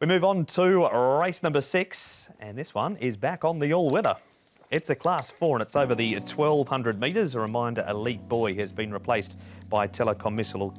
We move on to race number 6, and this one is back on the all-weather. It's a Class 4 and it's over the 1,200 metres. A reminder, Elite Boy has been replaced by Telecom Missile.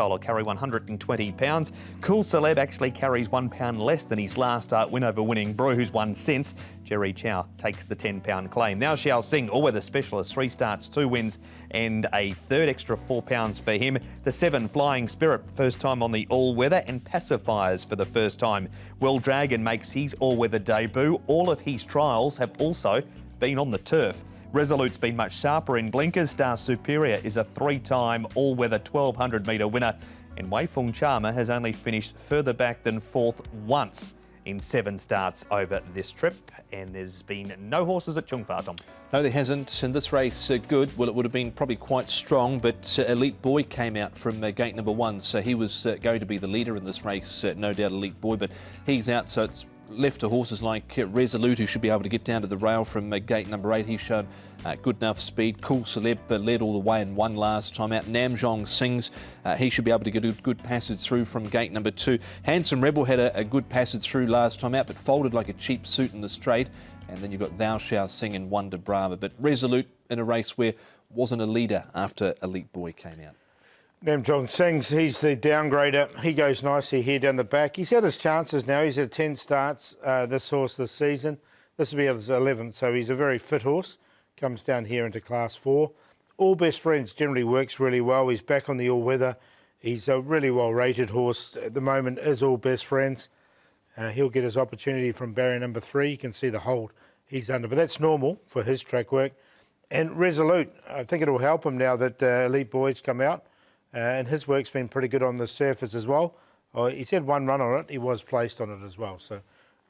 Will carry 120 pounds. Cool Celeb actually carries 1 pound less than his last start win over Winning Brew, who's won since. Jerry Chow takes the 10-pound claim. Now Shao Sing, all-weather specialist, 3 starts, 2 wins and a third extra 4 pounds for him. The 7 Flying Spirit, first time on the all-weather, and Pacifiers for the first time. Will Dragon makes his all-weather debut. All of his trials have also been on the turf. Resolute's been much sharper in blinkers. Star Superior is a 3-time all-weather 1,200 metre winner, and Wei Feng Charmer has only finished further back than 4th once in 7 starts over this trip, and there's been no horses at Chung Fa, Tom. No, there hasn't. And this race, good. Well, it would have been probably quite strong, but Elite Boy came out from gate number 1, so he was going to be the leader in this race, no doubt, Elite Boy, but he's out, so it's left to horses like Resolute, who should be able to get down to the rail from gate number 8. He's shown good enough speed. Cool Celeb led all the way and won last time out. Namjong Sings, he should be able to get a good passage through from gate number 2. Handsome Rebel had a good passage through last time out, but folded like a cheap suit in the straight. And then you've got Thou Shall Sing and Wonder Brava. But Resolute in a race where wasn't a leader after Elite Boy came out. Namjong Sings, he's the downgrader. He goes nicely here down the back. He's had his chances now. He's had 10 starts, this horse this season. This will be his 11th, so he's a very fit horse. Comes down here into Class 4. All Best Friends generally works really well. He's back on the all-weather. He's a really well-rated horse at the moment, is All Best Friends. He'll get his opportunity from barrier number 3. You can see the hold he's under, but that's normal for his track work. And Resolute, I think it'll help him now that Elite Boy's come out. And his work's been pretty good on the surface as well. He's had 1 run on it. He was placed on it as well, so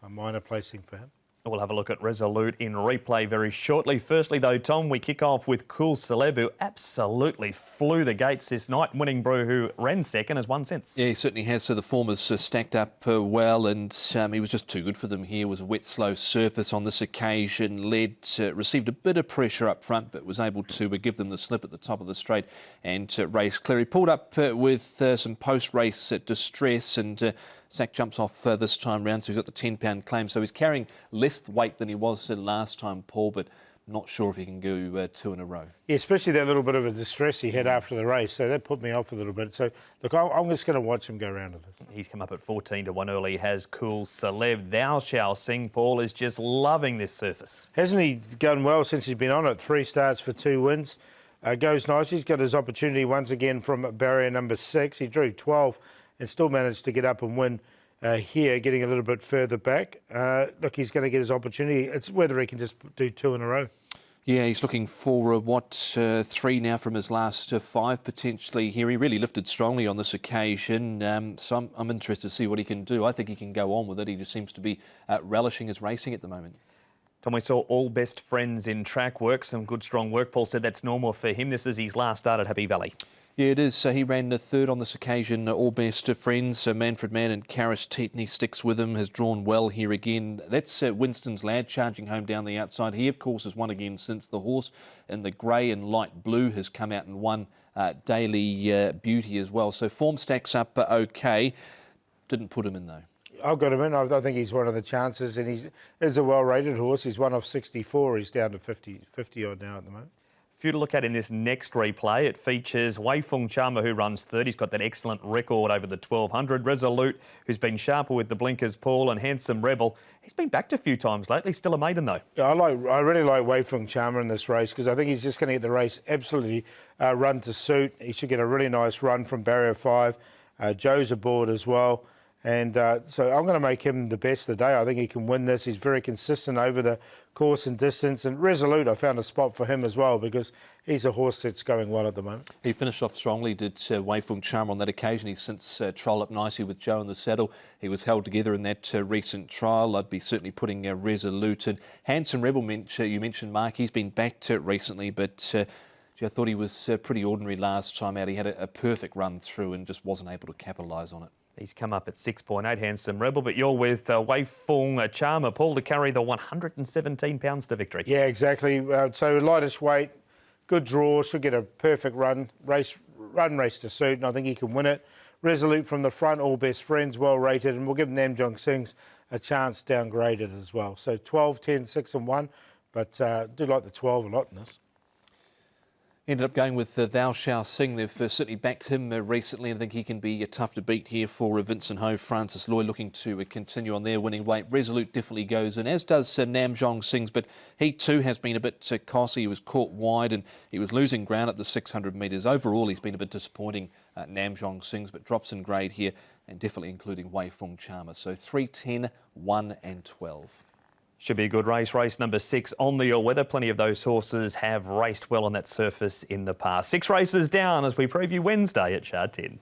a minor placing for him. We'll have a look at Resolute in replay very shortly. Firstly, though, Tom, we kick off with Cool Celeb, who absolutely flew the gates this night. Winning Brew, who ran second, has won since. Yeah, he certainly has. So the form has stacked up well, and he was just too good for them here. It was a wet, slow surface on this occasion. Received a bit of pressure up front, but was able to give them the slip at the top of the straight and race clear. He pulled up with some post-race distress, and Zach jumps off this time round, so he's got the 10-pound claim. So he's carrying less weight than he was last time, Paul, but not sure if he can go 2 in a row. Yeah, especially that little bit of a distress he had after the race, so that put me off a little bit. So, look, I'm just going to watch him go around with it. He's come up at 14 to 1 early, has Cool Celeb. Thou Shall Sing, Paul, is just loving this surface. Hasn't he done well since he's been on it? 3 starts for 2 wins. Goes nice. He's got his opportunity once again from barrier number 6. He drew 12 and still managed to get up and win here, getting a little bit further back. Look, he's going to get his opportunity. It's whether he can just do 2 in a row. Yeah, he's looking for 3 now from his last 5 potentially here. He really lifted strongly on this occasion, so I'm interested to see what he can do. I think he can go on with it. He just seems to be relishing his racing at the moment. Tom, we saw All Best Friends in track work. Some good, strong work. Paul said that's normal for him. This is his last start at Happy Valley. Yeah, it is. So he ran 3rd on this occasion, All Best Friends. Manfred Mann and Karis Teetney sticks with him, has drawn well here again. That's Winston's Lad charging home down the outside. He, of course, has won again since the horse in the grey and light blue has come out and won Daily Beauty as well. So form stacks up OK. Didn't put him in, though. I've got him in. I think he's one of the chances, and he's a well-rated horse. He's 1 off 64. He's down to 50 odd now at the moment. For you to look at in this next replay, it features Wei Feng Charmer, who runs 3rd. He's got that excellent record over the 1,200. Resolute, who's been sharper with the blinkers, Paul, and Handsome Rebel. He's been backed a few times lately. Still a maiden, though. Yeah, I really like Wei Feng Charmer in this race because I think he's just going to get the race absolutely run to suit. He should get a really nice run from barrier 5. Joe's aboard as well. And so I'm going to make him the best of the day. I think he can win this. He's very consistent over the course and distance. And Resolute, I found a spot for him as well because he's a horse that's going well at the moment. He finished off strongly, did Wei Feng Charmer on that occasion. He's since trolled up nicely with Joe in the saddle. He was held together in that recent trial. I'd be certainly putting Resolute in. Handsome Rebel, you mentioned, Mark, he's been backed recently, but I thought he was pretty ordinary last time out. He had a perfect run through and just wasn't able to capitalise on it. He's come up at 6.8, Handsome Rebel, but you're with Wei Feng Charmer, Paul, to carry the 117 pounds to victory. Yeah, exactly. So lightest weight, good draw, should get a perfect race to suit, and I think he can win it. Resolute from the front, all best friends, well rated, and we'll give Namjong Singh's a chance downgraded as well. So 12, 10, 6 and 1, but I do like the 12 a lot in this. Ended up going with Thou Shall Sing. They've certainly backed him recently. I think he can be tough to beat here for Vincent Ho. Francis Loy looking to continue on their winning way. Resolute definitely goes in, as does Namjong Singh's, but he too has been a bit costly. He was caught wide and he was losing ground at the 600 metres. Overall, he's been a bit disappointing, Namjong Singh's, but drops in grade here and definitely including Wei Fung Charmer. So 3, 10, 1 and 12. Should be a good race. Race number 6 on the all-weather. Plenty of those horses have raced well on that surface in the past. 6 races down as we preview Wednesday at Sha Tin.